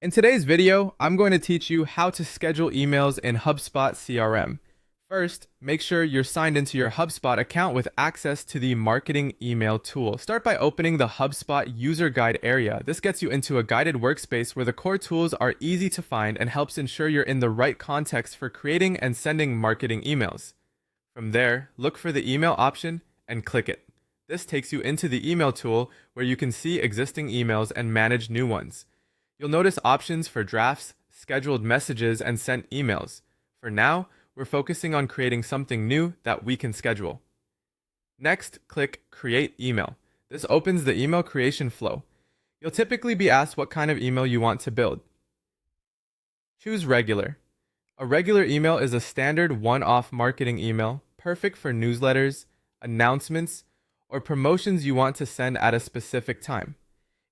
In today's video, I'm going to teach you how to schedule emails in HubSpot CRM. First, make sure you're signed into your HubSpot account with access to the marketing email tool. Start by opening the HubSpot user guide area. This gets you into a guided workspace where the core tools are easy to find and helps ensure you're in the right context for creating and sending marketing emails. From there, look for the email option and click it. This takes you into the email tool where you can see existing emails and manage new ones. You'll notice options for drafts, scheduled messages, and sent emails. For now, we're focusing on creating something new that we can schedule. Next, click Create Email. This opens the email creation flow. You'll typically be asked what kind of email you want to build. Choose Regular. A regular email is a standard one-off marketing email, perfect for newsletters, announcements, or promotions you want to send at a specific time.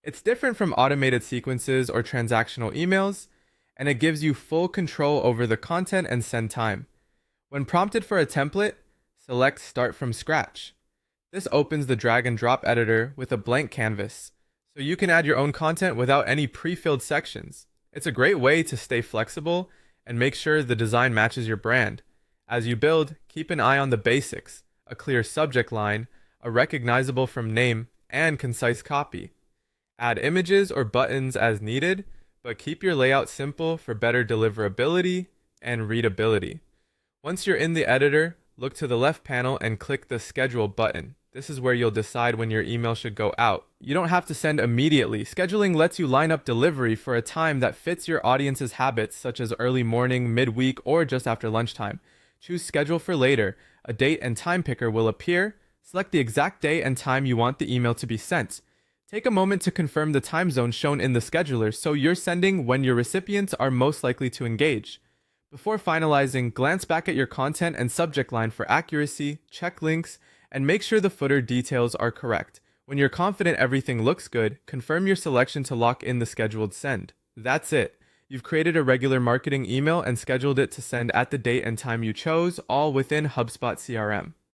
It's different from automated sequences or transactional emails, and it gives you full control over the content and send time. When prompted for a template, select Start from Scratch. This opens the drag and drop editor with a blank canvas, so you can add your own content without any pre-filled sections. It's a great way to stay flexible and make sure the design matches your brand. As you build, keep an eye on the basics: a clear subject line, a recognizable from name, and concise copy. Add images or buttons as needed, but keep your layout simple for better deliverability and readability. Once you're in the editor, look to the left panel and click the Schedule button. This is where you'll decide when your email should go out. You don't have to send immediately. Scheduling lets you line up delivery for a time that fits your audience's habits, such as early morning, midweek, or just after lunchtime. Choose Schedule for later. A date and time picker will appear. Select the exact day and time you want the email to be sent. Take a moment to confirm the time zone shown in the scheduler so you're sending when your recipients are most likely to engage. Before finalizing, glance back at your content and subject line for accuracy, check links, and make sure the footer details are correct. When you're confident everything looks good, confirm your selection to lock in the scheduled send. That's it. You've created a regular marketing email and scheduled it to send at the date and time you chose, all within HubSpot CRM.